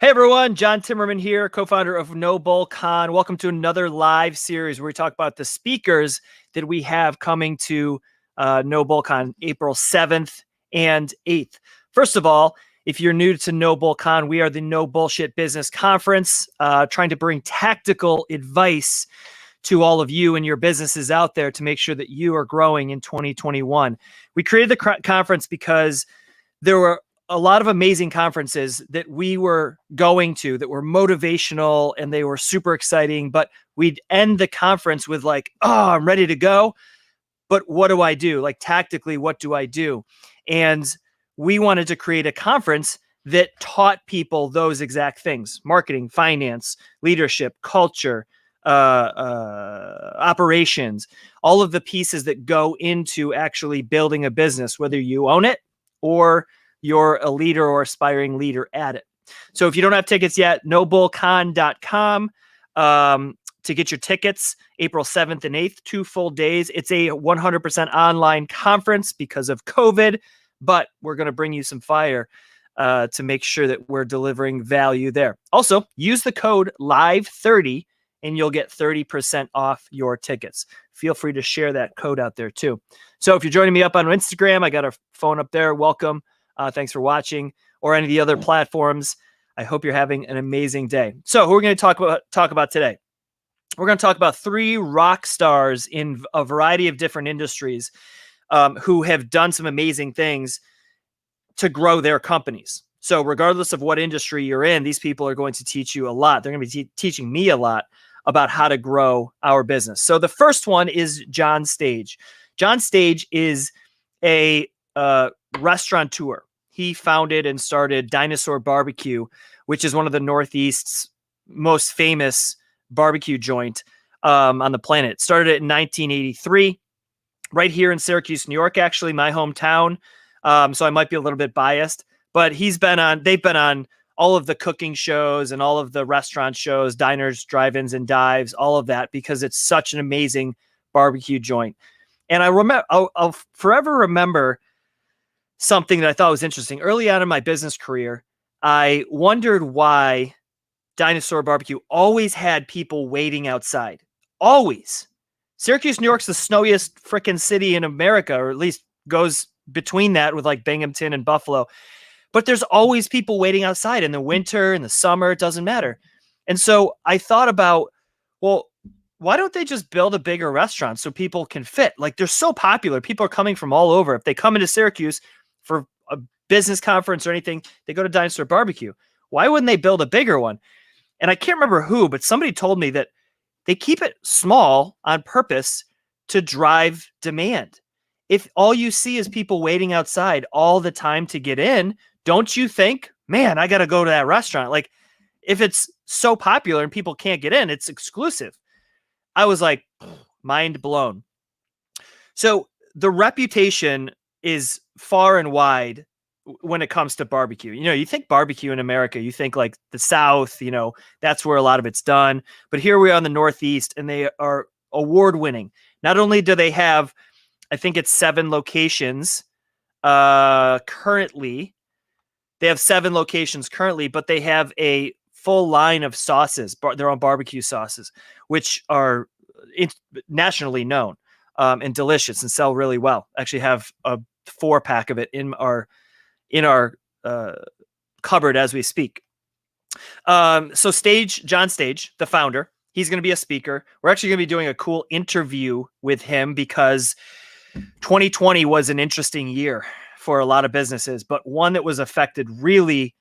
Hey everyone, John Timmerman here, co-founder of NoBullCON. Welcome to another live series where we talk about the speakers that we have coming to NoBullCON April 7th and 8th. First of all, if you're new to NoBullCON, we are the No Bullshit Business Conference, trying to bring tactical advice to all of you and your businesses out there to make sure that you are growing in 2021. We created the conference because there were a lot of amazing conferences that we were going to that were motivational and they were super exciting, but we'd end the conference with like, oh, I'm ready to go. But what do I do? Like tactically, what do I do? And we wanted to create a conference that taught people those exact things: marketing, finance, leadership, culture, operations, all of the pieces that go into actually building a business, whether you own it or you're a leader or aspiring leader at it. So if you don't have tickets yet, NoBullCON.com to get your tickets, April 7th and 8th, 2 full days. It's a 100% online conference because of COVID, but we're going to bring you some fire to make sure that we're delivering value there. Also, use the code LIVE30 and you'll get 30% off your tickets. Feel free to share that code out there too. So if you're joining me up on Instagram, I got a phone up there. Welcome. Thanks for watching, or any of the other platforms. I hope you're having an amazing day. So who we're going to talk about today? We're going to talk about 3 rock stars in a variety of different industries who have done some amazing things to grow their companies. So regardless of what industry you're in, these people are going to teach you a lot. They're going to be teaching me a lot about how to grow our business. So the first one is John Stage. John Stage is a restaurateur. He founded and started Dinosaur Barbecue, which is one of the Northeast's most famous barbecue joint on the planet. It started in 1983, right here in Syracuse, New York, actually my hometown. So I might be a little bit biased, but they've been on all of the cooking shows and all of the restaurant shows, diners, drive-ins and dives, all of that, because it's such an amazing barbecue joint. And I'll forever remember something that I thought was interesting. Early on in my business career, I wondered why Dinosaur Barbecue always had people waiting outside. Always. Syracuse, New York's the snowiest frickin' city in America, or at least goes between that with like Binghamton and Buffalo. But there's always people waiting outside in the winter, in the summer, it doesn't matter. And so I thought about, well, why don't they just build a bigger restaurant so people can fit? Like, they're so popular. People are coming from all over. If they come into Syracuse for a business conference or anything, they go to Dinosaur Barbecue. Why wouldn't they build a bigger one? And I can't remember who, but somebody told me that they keep it small on purpose to drive demand. If all you see is people waiting outside all the time to get in, don't you think, man, I got to go to that restaurant? Like, if it's so popular and people can't get in, it's exclusive. I was like, mind blown. So the reputation is far and wide when it comes to barbecue. You know, you think barbecue in America, you think like the South, you know, that's where a lot of it's done. But here we are in the Northeast and they are award winning. Not only do they have, I think it's 7 locations currently, they have 7 locations currently, but they have a full line of sauces, their own barbecue sauces, which are nationally known and delicious and sell really well. Actually have a 4-pack of it in our cupboard as we speak. So John Stage, the founder, he's going to be a speaker. We're actually going to be doing a cool interview with him because 2020 was an interesting year for a lot of businesses, but one that was affected really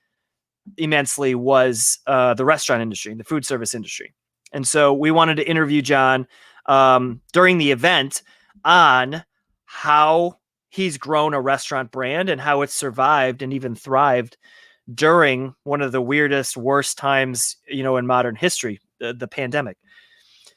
immensely was the restaurant industry, the food service industry. And so we wanted to interview John during the event on how he's grown a restaurant brand and how it's survived and even thrived during one of the weirdest, worst times, you know, in modern history, the pandemic.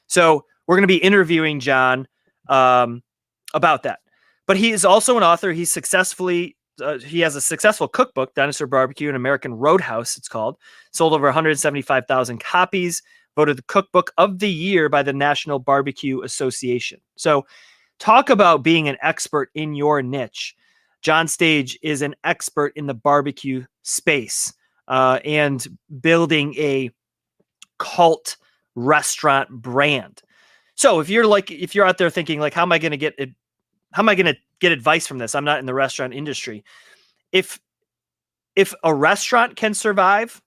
So we're going to be interviewing John about that. But he is also an author. He has a successful cookbook, Dinosaur Barbecue and American Roadhouse, it's called. Sold over 175,000 copies, voted the cookbook of the year by the National Barbecue Association. So talk about being an expert in your niche. John Stage is an expert in the barbecue space. and building a cult restaurant brand. So if you're out there thinking like, how am I going to get advice from this? I'm not in the restaurant industry. If a restaurant can survive,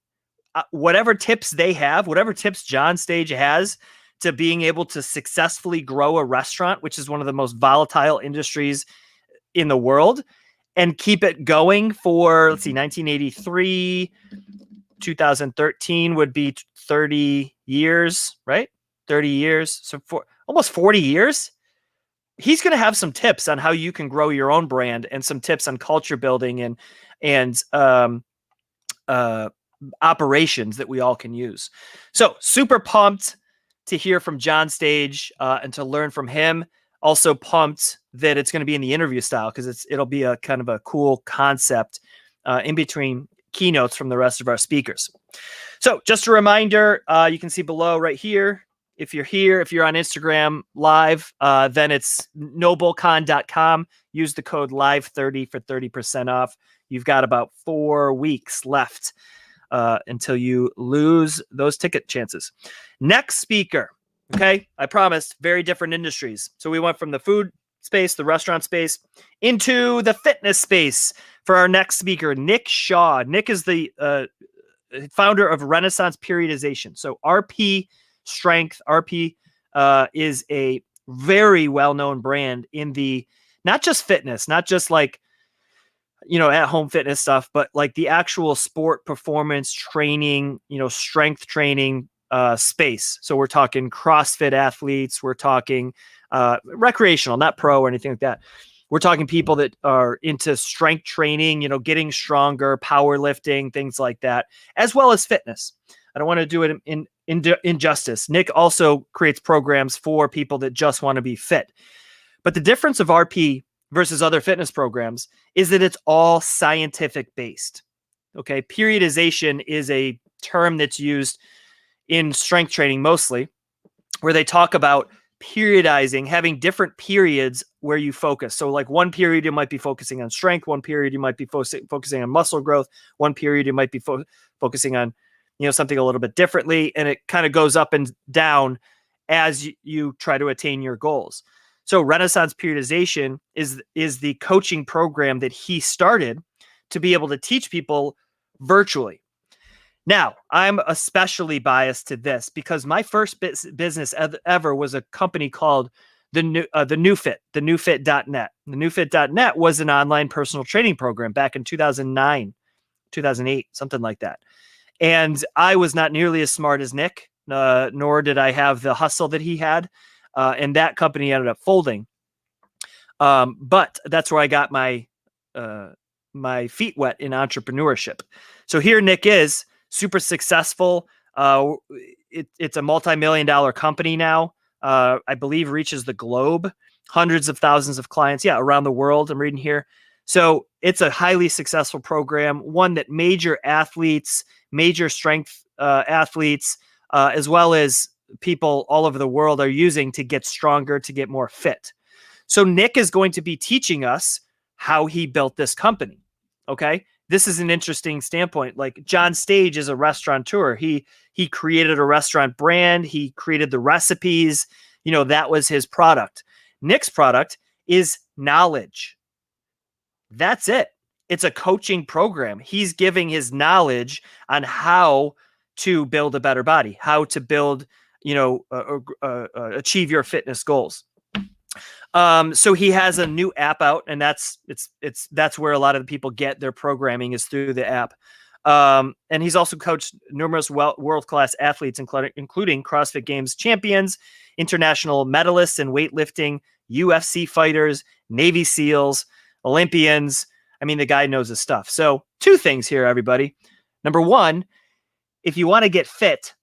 whatever tips they have, whatever tips John Stage has to being able to successfully grow a restaurant, which is one of the most volatile industries in the world, and keep it going for, let's see, 1983, 2013 would be 30 years, right? 30 years. So for almost 40 years, he's going to have some tips on how you can grow your own brand and some tips on culture building and operations that we all can use. So super pumped to hear from John Stage and to learn from him. Also pumped that it's going to be in the interview style because it'll be a kind of a cool concept in between keynotes from the rest of our speakers. So just a reminder, you can see below right here. If you're on Instagram live, then it's NoBullCON.com. Use the code LIVE30 for 30% off. You've got about 4 weeks left until you lose those ticket chances. Next speaker, okay? I promised very different industries. So we went from the food space, the restaurant space, into the fitness space for our next speaker, Nick Shaw. Nick is the founder of Renaissance Periodization. So RP Strength. RP is a very well-known brand in the, not just fitness, not just like, at-home fitness stuff, but like the actual sport performance training, strength training space. So we're talking CrossFit athletes. We're talking recreational, not pro or anything like that. We're talking people that are into strength training, getting stronger, powerlifting, things like that, as well as fitness. I don't want to do it in injustice. Nick also creates programs for people that just want to be fit. But the difference of RP versus other fitness programs is that it's all scientific based. Okay. Periodization is a term that's used in strength training mostly, where they talk about periodizing, having different periods where you focus. So like one period you might be focusing on strength, one period you might be focusing on muscle growth, one period you might be focusing on something a little bit differently, and it kind of goes up and down as you try to attain your goals. So Renaissance Periodization is the coaching program that he started to be able to teach people virtually. Now, I'm especially biased to this because my first business ever was a company called the NewFit, the NewFit.net. The NewFit.net was an online personal training program back in 2009, 2008, something like that. And I was not nearly as smart as Nick, nor did I have the hustle that he had. And that company ended up folding. But that's where I got my feet wet in entrepreneurship. So here Nick is super successful. It's a multi-million-dollar company now. I believe reaches the globe, hundreds of thousands of clients. Yeah, around the world. I'm reading here. So it's a highly successful program, one that major athletes, major strength athletes, as well as people all over the world are using to get stronger, to get more fit. So Nick is going to be teaching us how he built this company. Okay. This is an interesting standpoint. Like John Stage is a restaurateur. He created a restaurant brand. He created the recipes. That was his product. Nick's product is knowledge. That's it. It's a coaching program. He's giving his knowledge on how to build a better body, how to build, achieve your fitness goals. So he has a new app out, and that's where a lot of the people get their programming is through the app. And he's also coached numerous world-class athletes, including CrossFit Games champions, international medalists in weightlifting, UFC fighters, Navy SEALs, Olympians. I mean, the guy knows his stuff. So 2 things here, everybody. Number 1, if you want to get fit,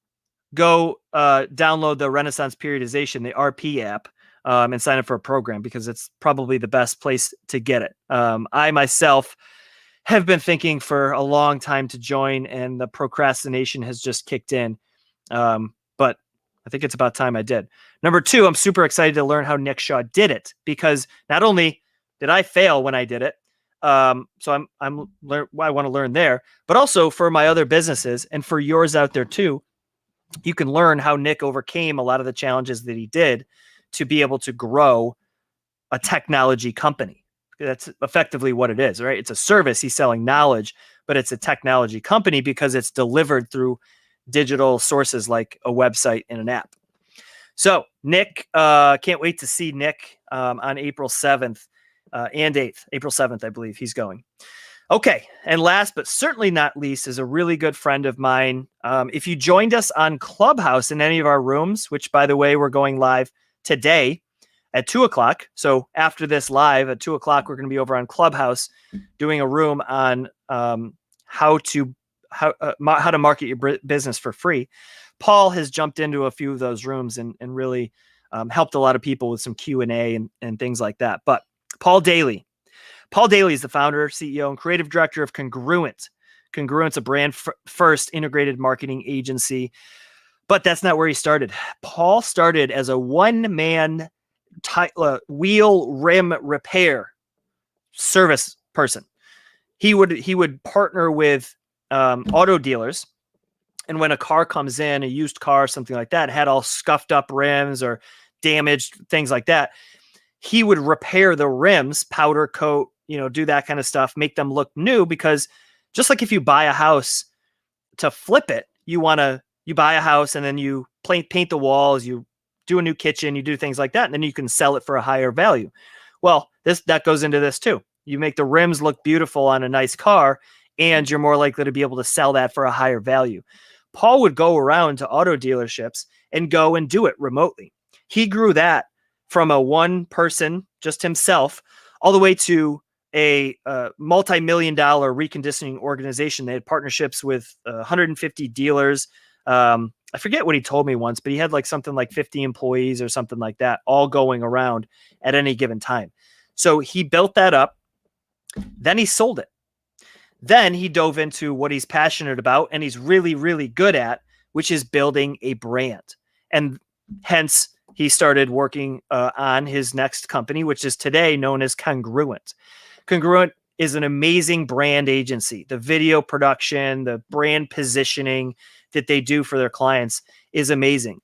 go download the Renaissance Periodization, the RP app, and sign up for a program because it's probably the best place to get it. I myself have been thinking for a long time to join, and the procrastination has just kicked in. But I think it's about time I did. Number 2, I'm super excited to learn how Nick Shaw did it, because not only did I fail when I did it, So I want to learn there, but also for my other businesses and for yours out there too. You can learn how Nick overcame a lot of the challenges that he did to be able to grow a technology company. That's effectively what it is, right? It's a service. He's selling knowledge, but it's a technology company because it's delivered through digital sources like a website and an app. So Nick, can't wait to see Nick on April 7th and 8th. April 7th, I believe he's going. Okay, and last but certainly not least is a really good friend of mine. If you joined us on Clubhouse in any of our rooms, which, by the way, we're going live today at 2 o'clock. So after this live at 2 o'clock, we're going to be over on Clubhouse doing a room on how to market your business for free. Paul has jumped into a few of those rooms and really helped a lot of people with some Q&A and things like that. But Paul Daly is the founder, CEO, and creative director of Congruent. Congruent's a brand first integrated marketing agency, but that's not where he started. Paul started as a one-man wheel rim repair service person. He would partner with auto dealers, and when a car comes in, a used car, something like that, had all scuffed up rims or damaged things like that, he would repair the rims, powder coat, do that kind of stuff, make them look new. Because just like if you buy a house to flip it, you buy a house and then you paint the walls, you do a new kitchen, you do things like that, and then you can sell it for a higher value. Well, that goes into this too. You make the rims look beautiful on a nice car, and you're more likely to be able to sell that for a higher value. Paul would go around to auto dealerships and go and do it remotely. He grew that from a one person, just himself, all the way to a multi-million-dollar reconditioning organization. They had partnerships with 150 dealers. I forget what he told me once, but he had something like 50 employees or something like that, all going around at any given time. So he built that up. Then he sold it. Then he dove into what he's passionate about and he's really, really good at, which is building a brand. And hence he started working on his next company, which is today known as Congruent. Congruent is an amazing brand agency. The video production, the brand positioning that they do for their clients is amazing.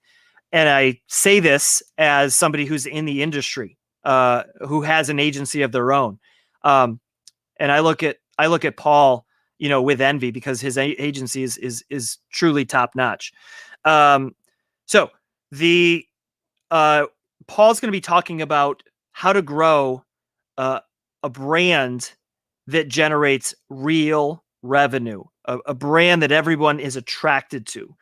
And I say this as somebody who's in the industry, who has an agency of their own. And I look at Paul, with envy, because his agency is truly top notch. So Paul's going to be talking about how to grow a brand that generates real revenue, a brand that everyone is attracted to.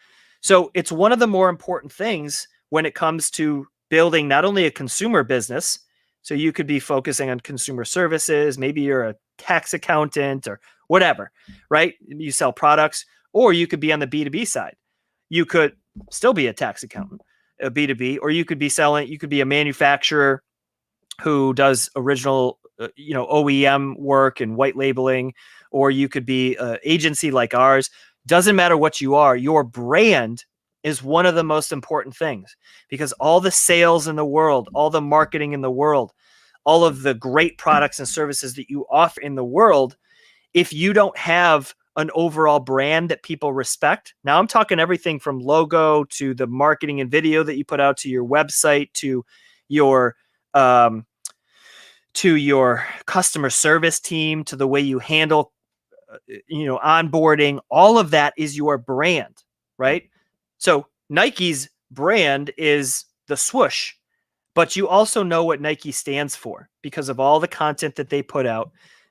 So it's one of the more important things when it comes to building not only a consumer business. So you could be focusing on consumer services. Maybe you're a tax accountant or whatever, right? You sell products, or you could be on the B2B side. You could still be a tax accountant, a B2B, or you could be a manufacturer who does original, OEM work and white labeling, or you could be an agency like ours. Doesn't matter what you are, your brand is one of the most important things, because all the sales in the world, all the marketing in the world, all of the great products and services that you offer in the world, if you don't have an overall brand that people respect. Now I'm talking everything from logo to the marketing and video that you put out, to your website, to your customer service team, to the way you handle, onboarding. All of that is your brand, right? So Nike's brand is the swoosh, but you also know what Nike stands for because of all the content that they put out.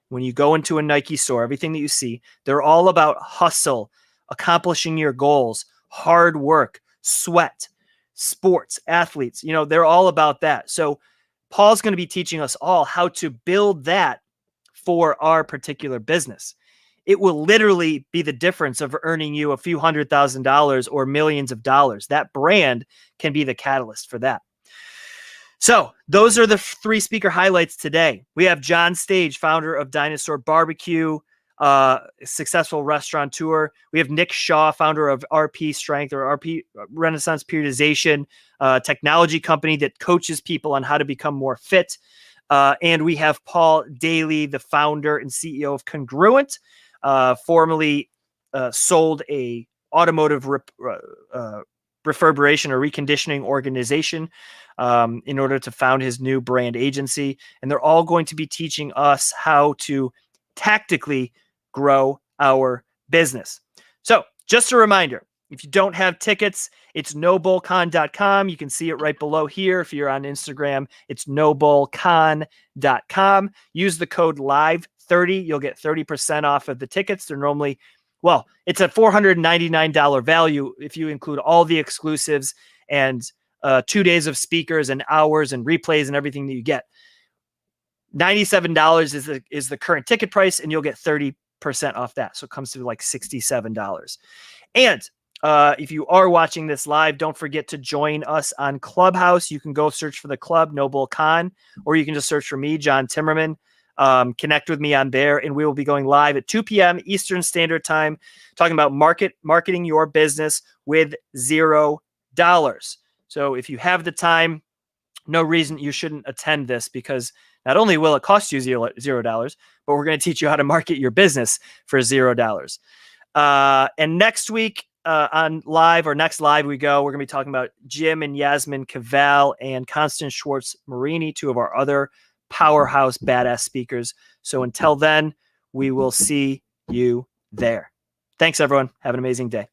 When you go into a Nike store, everything that you see, they're all about hustle, accomplishing your goals, hard work, sweat, sports, athletes. They're all about that. So Paul's going to be teaching us all how to build that for our particular business. It will literally be the difference of earning you a few $100,000 or millions of dollars. That brand can be the catalyst for that. So those are the three speaker highlights today. We have John Stage, founder of Dinosaur Barbecue, successful restaurateur. We have Nick Shaw, founder of RP Strength, or RP Renaissance Periodization, technology company that coaches people on how to become more fit. And we have Paul Daly, the founder and CEO of Congruent, formerly sold a automotive refurbishment or reconditioning organization in order to found his new brand agency. And they're all going to be teaching us how to tactically grow our business. So just a reminder, if you don't have tickets, it's NoBullCON.com. You can see it right below here. If you're on Instagram, it's NoBullCON.com. Use the code LIVE30. You'll get 30% off of the tickets. They're normally, well, it's a $499 value if you include all the exclusives and 2 days of speakers and hours and replays and everything that you get. $97 is the current ticket price, and you'll get 30% off that. So it comes to like $67. And if you are watching this live, don't forget to join us on Clubhouse. You can go search for the club, NoBullCON, or you can just search for me, John Timmerman. Connect with me on there, and we will be going live at 2 p.m. Eastern Standard Time, talking about marketing your business with $0. So if you have the time, no reason you shouldn't attend this, because not only will it cost you $0, but we're going to teach you how to market your business for $0. And next week on live, or next live we're going to be talking about Jim and Yasmin Cavell and Constance Schwartz-Morini, two of our other powerhouse badass speakers. So until then, we will see you there. Thanks, everyone. Have an amazing day.